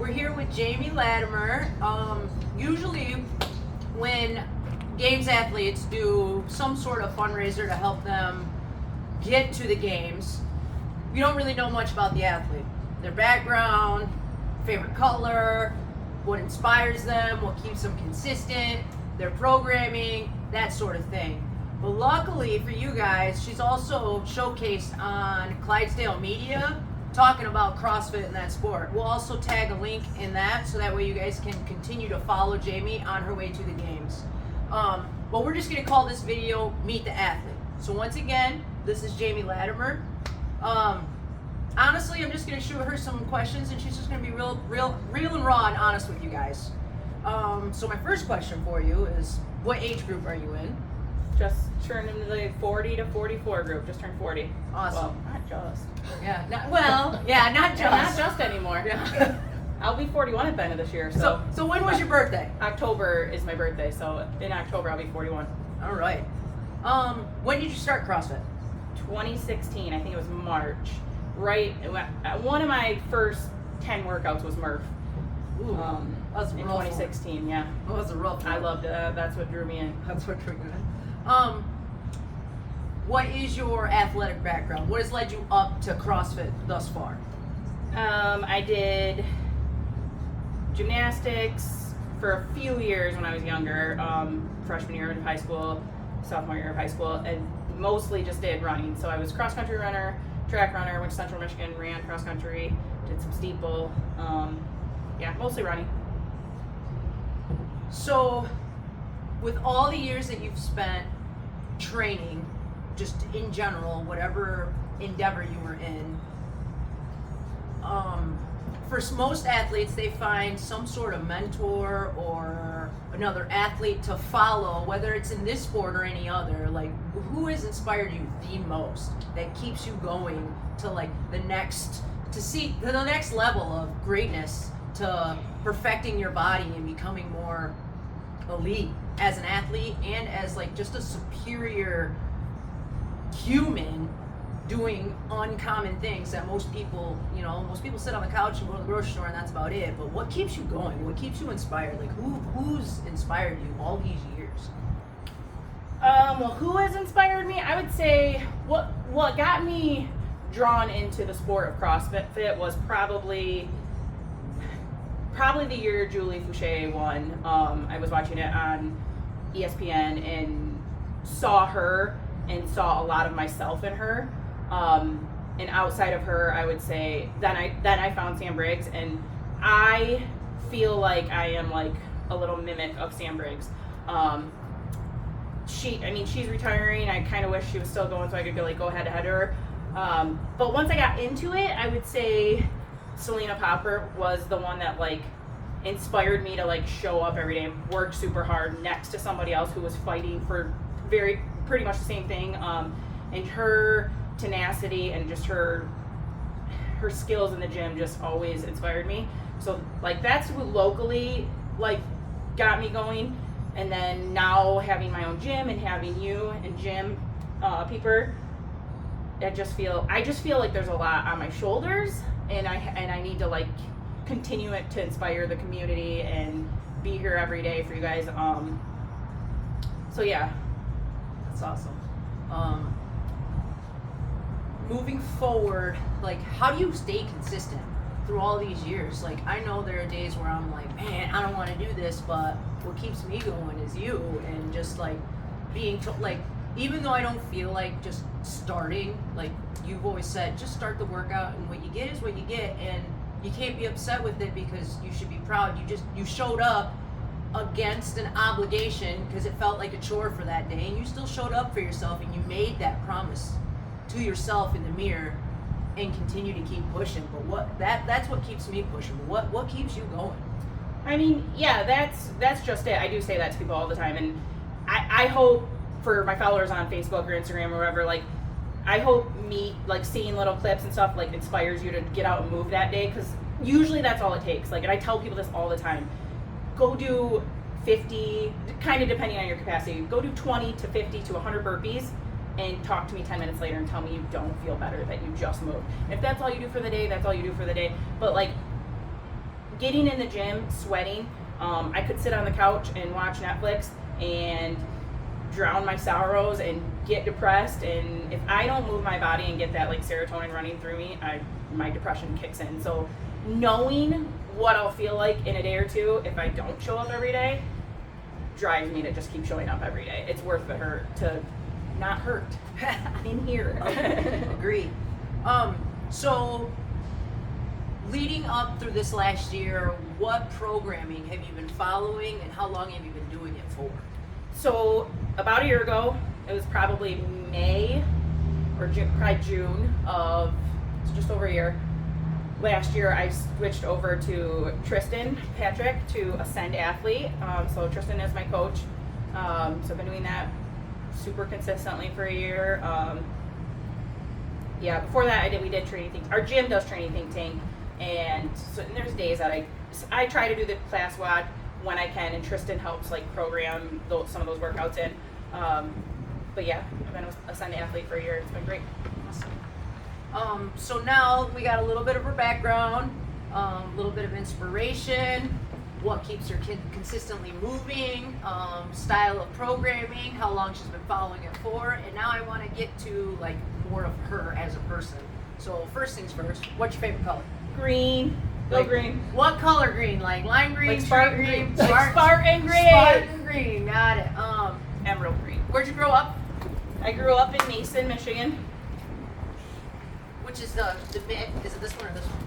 We're here with Jamie Latimer. Usually when games athletes do some sort of fundraiser to help them get to the games, we don't really know much about the athlete. Their background, favorite color, what inspires them, what keeps them consistent, their programming, that sort of thing. But luckily for you guys, she's also showcased on Clydesdale Media talking about CrossFit and that sport. We'll also tag a link in that so that way you guys can continue to follow Jamie on her way to the games. But we're just going to call this video Meet the Athlete. So once again, this is Jamie Latimer. Honestly, I'm just going to shoot her some questions and she's just going to be real and raw and honest with you guys. So my first question for you is, what age group are you in? Just turned into the 40 to 44 group. Just turned 40. Awesome. Well, not just. Yeah, not just. Not just anymore. Yeah. I'll be 41 at the end of this year. So when was your birthday? October is my birthday, so in October I'll be 41. All right. When did you start CrossFit? 2016, I think it was March. Right, one of my first 10 workouts was Murph. Ooh, that's in rough 2016, yeah. That was a rough one. I loved it. That's what drew me in. That's what drew you in. What is your athletic background? What has led you up to CrossFit thus far? I did gymnastics for a few years when I was younger, freshman year of high school, sophomore year of high school, and mostly just did running. So I was cross-country runner, track runner, went to Central Michigan, ran cross-country, did some steeple, mostly running. So, with all the years that you've spent training, just in general, whatever endeavor you were in, for most athletes, they find some sort of mentor or another athlete to follow, whether it's in this sport or any other. Like, who has inspired you the most, that keeps you going to the next level of greatness, to perfecting your body and becoming more elite as an athlete and as just a superior human doing uncommon things that most people sit on the couch and go to the grocery store and that's about it. But what keeps you going? What keeps you inspired? Who's inspired you all these years? Well, who has inspired me? I would say what got me drawn into the sport of CrossFit was probably the year Julie Fouché won. I was watching it on ESPN and saw her and saw a lot of myself in her. And outside of her, I would say then I found Sam Briggs, and I feel like I am a little mimic of Sam Briggs. She's retiring. I kind of wish she was still going so I could go head to head to her. But once I got into it, I would say Selena Popper was the one that inspired me to show up every day and work super hard next to somebody else who was fighting for pretty much the same thing. And her tenacity and just her skills in the gym just always inspired me. So that's who locally got me going. And then now having my own gym and having you and Jim Pieper, I just feel like there's a lot on my shoulders, and I need to continue it to inspire the community and be here every day for you guys. So yeah, that's awesome. Moving forward, how do you stay consistent through all these years? I know there are days where I'm man, I don't want to do this, but what keeps me going is you, and just being even though I don't feel just starting, you've always said, just start the workout, and what you get is what you get, and you can't be upset with it because you should be proud. You showed up against an obligation because it felt like a chore for that day, and you still showed up for yourself, and you made that promise to yourself in the mirror and continue to keep pushing. But that's what keeps me pushing. What keeps you going? Yeah, that's just it. I do say that to people all the time, and I hope for my followers on Facebook or Instagram or wherever, I hope me seeing little clips and stuff inspires you to get out and move that day, because usually that's all it takes. And I tell people this all the time: go do 50, kind of depending on your capacity, go do 20 to 50 to 100 burpees and talk to me 10 minutes later and tell me you don't feel better, that you just moved. If that's all you do for the day, that's all you do for the day. But getting in the gym, sweating. I could sit on the couch and watch Netflix and drown my sorrows and get depressed. And if I don't move my body and get that like serotonin running through me, my depression kicks in. So knowing what I'll feel like in a day or two if I don't show up every day drives me to just keep showing up every day. It's worth the hurt to not hurt in here. Agreed. So leading up through this last year, what programming have you been following and how long have you been doing it for? So about a year ago, it was probably May or probably June of, so just over a year. Last year, I switched over to Tristan Patrick to Ascend Athlete. So Tristan is my coach. So I've been doing that super consistently for a year. Before that, we did Training Think. Our gym does Training Think Tank, and there's days that I try to do the class WOD when I can, and Tristan helps like program some of those workouts in. But yeah, I've been a Ascend Athlete for a year. It's been great. So now we got a little bit of her background, a little bit of inspiration, what keeps her kid consistently moving, style of programming, how long she's been following it for, and now I want to get to like more of her as a person. So first things first, what's your favorite color? Green. Go Like, green. What color green? Like lime green, Like street Spartan green, green. Like Spartan green. Spartan green. Got it. Emerald green. Where'd you grow up? I grew up in Mason, Michigan. Which is the bit? Is it this one or this one?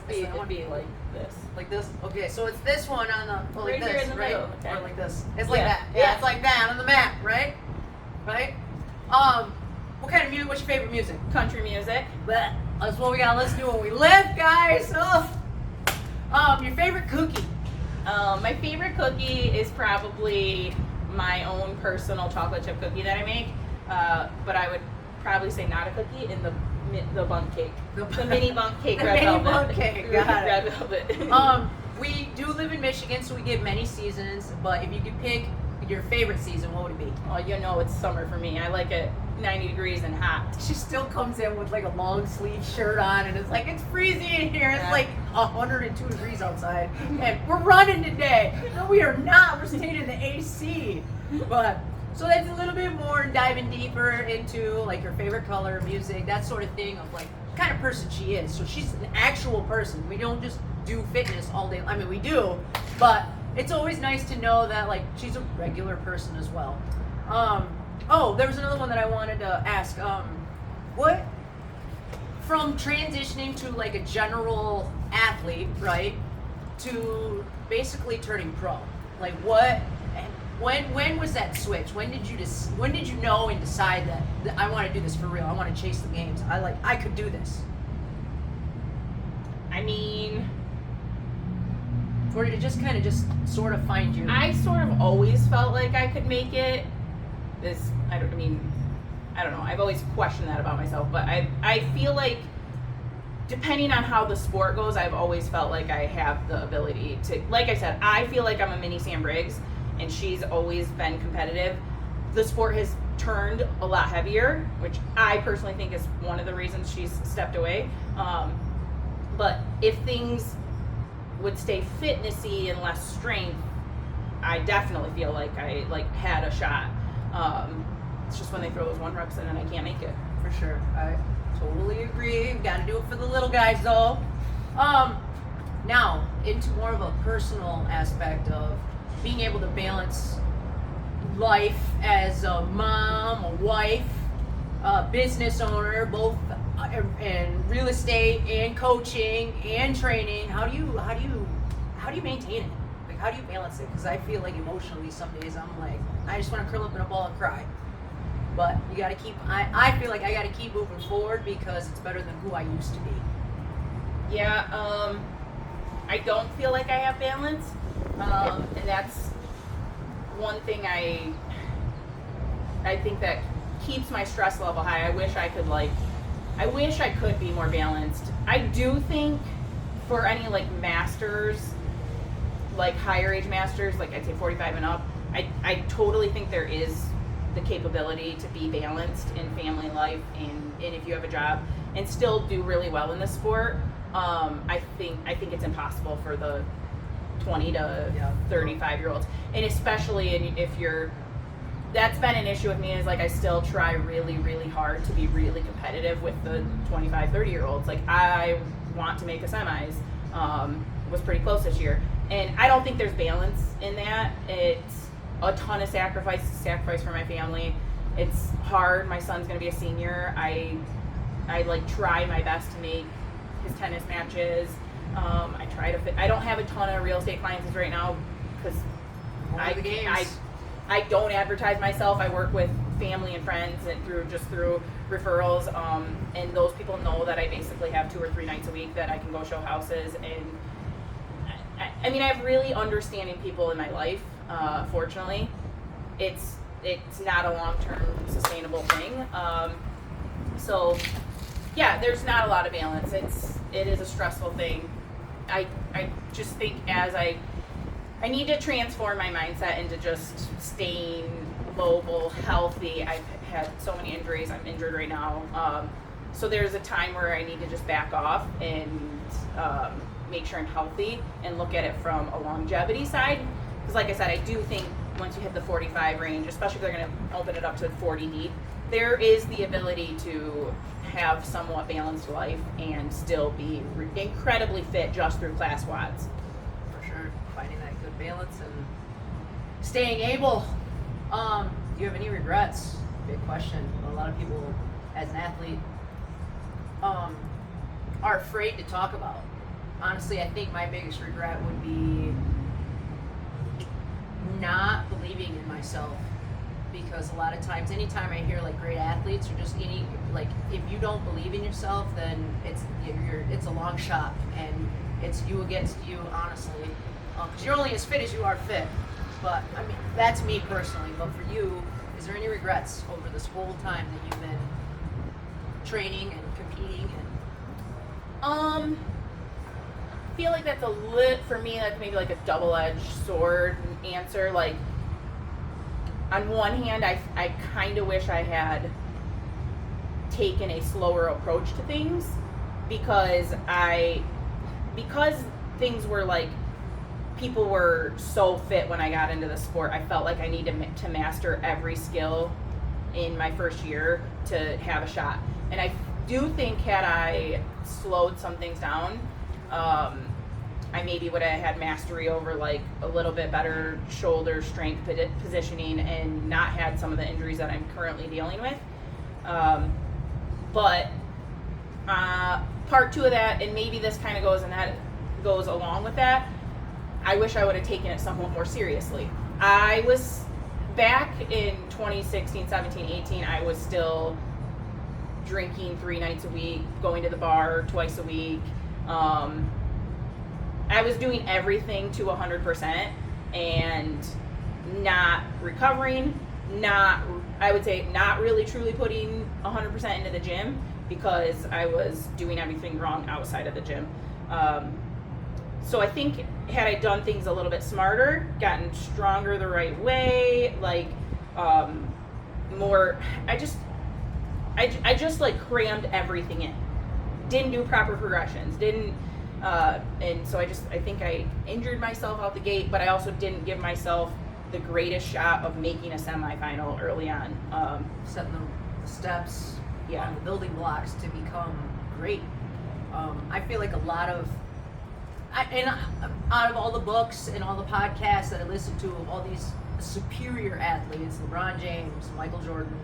It would be like this. Like this? Okay, so it's this one on the, well, like Right here this, in the right? middle, okay. Or like this. It's like Yeah, that. Yeah, yeah. it's like that on the map, right? Right? What kind of music, what's your favorite music? Country music. But that's what we gotta listen to when we live, guys. Your favorite cookie? My favorite cookie is probably my own personal chocolate chip cookie that I make. But I would probably say not a cookie in the bundt cake. The mini bundt cake. The red mini velvet. bundt cake, got it. Red velvet. We do live in Michigan, so we get many seasons, but if you could pick your favorite season, what would it be? Oh, you know it's summer for me. I like it 90 degrees and hot. She still comes in with like a long sleeve shirt on and it's like, it's freezing in here. It's Yeah. like 102 degrees outside. And we're running today. No, we are not. We're staying in the AC. But, so that's a little bit more diving deeper into like her favorite color, music, that sort of thing of like what kind of person she is. So she's an actual person. We don't just do fitness all day. I mean, we do, but it's always nice to know that like she's a regular person as well. Oh, there was another one that I wanted to ask. What, from transitioning to like a general athlete, right, to basically turning pro, like what, when was that switch? When did you know and decide that I want to do this for real? I want to chase the games. I could do this. I mean, Or did it just kind of just sort of find you? I sort of always felt like I could make it. I don't know. I've always questioned that about myself, but I feel like depending on how the sport goes, I've always felt like I have the ability to, like I said, I feel like I'm a mini Sam Briggs and she's always been competitive. The sport has turned a lot heavier, which I personally think is one of the reasons she's stepped away. But if things would stay fitnessy and less strength, I definitely feel like I had a shot. It's just when they throw those one reps in and I can't make it. For sure. I totally agree. Got to do it for the little guys, though. Now, into more of a personal aspect of being able to balance life as a mom, a wife, a business owner, both in real estate and coaching and training. How do you maintain it? Like, how do you balance it? Because I feel like emotionally some days I'm like, I just want to curl up in a ball and cry. But you got to keep, I feel like I got to keep moving forward because it's better than who I used to be. Yeah, I don't feel like I have balance. And that's one thing I think that keeps my stress level high. I wish I could be more balanced. I do think for any like masters, like higher age masters, like I'd say 45 and up, I totally think there is the capability to be balanced in family life and if you have a job and still do really well in the sport. I think it's impossible for the 20 to 35 year olds, and especially if you're. That's been an issue with me, is like I still try really, really hard to be really competitive with the 25, 30 year olds. Like I want to make a semis. Was pretty close this year, and I don't think there's balance in that. It's a ton of sacrifice for my family. It's hard. My son's gonna be a senior. I like try my best to make his tennis matches. I try to fit. I don't have a ton of real estate clients right now because I don't advertise myself. I work with family and friends and through referrals. And those people know that I basically have 2 or 3 nights a week that I can go show houses. And I mean, I have really understanding people in my life. Fortunately, it's not a long-term sustainable thing. So yeah, there's not a lot of balance. It is a stressful thing. I just think as I need to transform my mindset into just staying mobile, healthy. I've had so many injuries. I'm injured right now. So there's a time where I need to just back off and make sure I'm healthy and look at it from a longevity side. Because like I said, I do think once you hit the 45 range, especially if they're going to open it up to 40 deep, there is the ability to have somewhat balanced life and still be incredibly fit just through class WODs. For sure, finding that good balance and staying able. Do you have any regrets? Big question. A lot of people, as an athlete, are afraid to talk about. Honestly, I think my biggest regret would be not believing in myself, because a lot of times, anytime I hear like great athletes or just any, like, if you don't believe in yourself, then it's a long shot, and it's you against you, honestly, because you're only as fit as you are fit. But I mean, that's me personally. But for you, is there any regrets over this whole time that you've been training and competing? And I feel like that's for me, that's maybe like a double-edged sword answer. Like, on one hand, I kind of wish I had taken a slower approach to things, because things were like, people were so fit when I got into the sport. I felt like I needed to master every skill in my first year to have a shot. And I do think had I slowed some things down, I maybe would have had mastery over like a little bit better shoulder strength positioning and not had some of the injuries that I'm currently dealing with. But part 2 of that, and maybe this kind of goes along with that, I wish I would have taken it somewhat more seriously. I was back in 2016, 17, 18, I was still drinking 3 nights a week, going to the bar twice a week. I was doing everything to 100% and not recovering, I would say not really truly putting 100% into the gym, because I was doing everything wrong outside of the gym. So I think had I done things a little bit smarter, gotten stronger the right way, like more, I just like crammed everything in. Didn't do proper progressions, and so I think I injured myself out the gate, but I also didn't give myself the greatest shot of making a semifinal early on. Setting the steps, yeah, on the building blocks to become great. I feel like a lot of, out of all the books and all the podcasts that I listen to of all these superior athletes, LeBron James, Michael Jordan,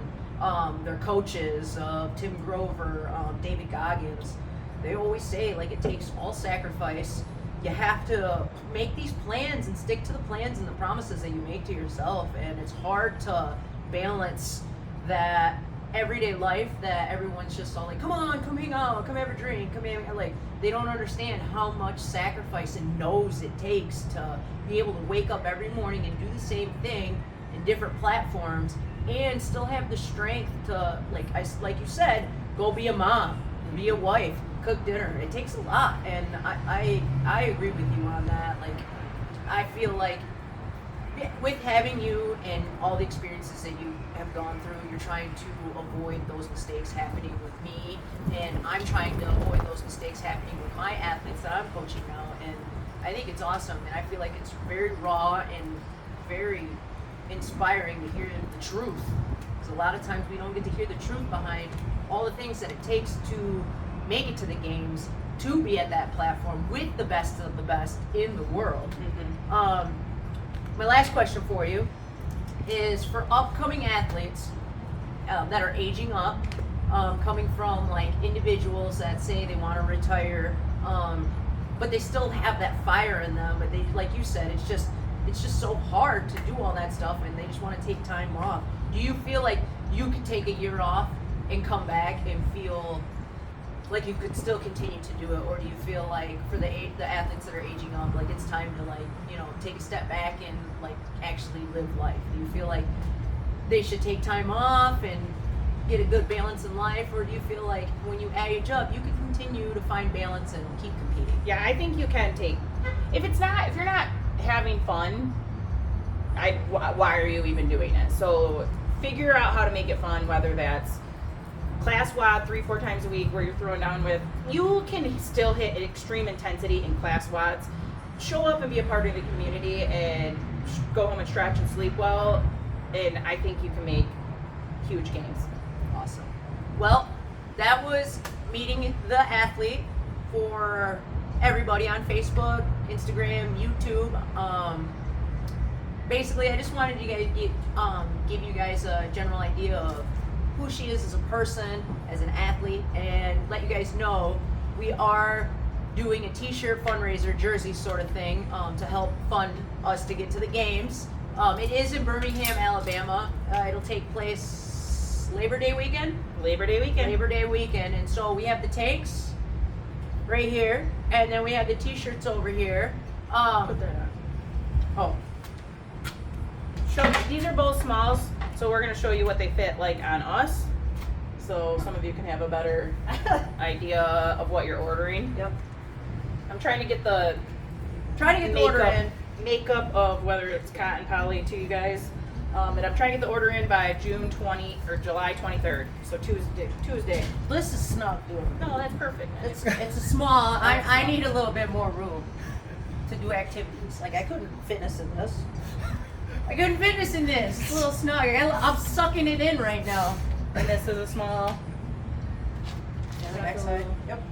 their coaches, Tim Grover, David Goggins, they always say, like, it takes all sacrifice. You have to make these plans and stick to the plans and the promises that you make to yourself. And it's hard to balance that everyday life that everyone's just all like, come on, come hang out, come have a drink, come have, like, they don't understand how much sacrifice and nose it takes to be able to wake up every morning and do the same thing in different platforms and still have the strength to, like you said, go be a mom, be a wife, cook dinner. It takes a lot, and I agree with you on that. Like, I feel like with having you and all the experiences that you have gone through, you're trying to avoid those mistakes happening with me, and I'm trying to avoid those mistakes happening with my athletes that I'm coaching now. And I think it's awesome, and I feel like it's very raw and very inspiring to hear the truth. Because a lot of times we don't get to hear the truth behind all the things that it takes to make it to the games, to be at that platform with the best of the best in the world. My last question for you is for upcoming athletes that are aging up, coming from like individuals that say they want to retire, but they still have that fire in them. But they, like you said, it's just so hard to do all that stuff, and they just want to take time off. Do you feel like you could take a year off and come back and feel like you could still continue to do it, or do you feel like for the athletes that are aging up, like it's time to like, you know, take a step back and like actually live life? Do you feel like they should take time off and get a good balance in life, or do you feel like when you age up, you can continue to find balance and keep competing? Yeah, I think you can take. If you're not having fun, why are you even doing it? So figure out how to make it fun, whether that's class WOD 3-4 times a week where you're throwing down with, you can still hit extreme intensity in class WODs. Show up and be a part of the community and go home and stretch and sleep well, and I think you can make huge gains. Awesome. Well, that was meeting the athlete for everybody on Facebook, Instagram, YouTube. Basically, I just wanted to give you guys a general idea of who she is as a person, as an athlete, and let you guys know we are doing a t-shirt fundraiser jersey sort of thing to help fund us to get to the games. It is in Birmingham, Alabama. It'll take place Labor Day weekend, and so we have the tanks right here, and then we have the t-shirts over here. Put that on. These are both smalls, so we're going to show you what they fit like on us, so some of you can have a better idea of what you're ordering. Yep. I'm trying to get the order in. makeup of whether it's cotton poly to you guys, and I'm trying to get the order in by June 20 or July 23rd, so Tuesday. This is snug, dude. No, that's perfect. It's a small. I need a little bit more room to do activities. Like I couldn't fitness in this. It's a little snug. I'm sucking it in right now. And this is a small. And the backside. Yep.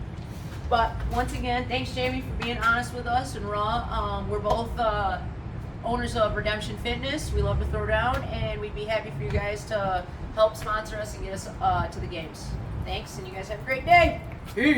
But once again, thanks Jamie for being honest with us and raw. We're both owners of Redemption Fitness. We love to throw down, and we'd be happy for you guys to help sponsor us and get us to the games. Thanks, and you guys have a great day. Peace.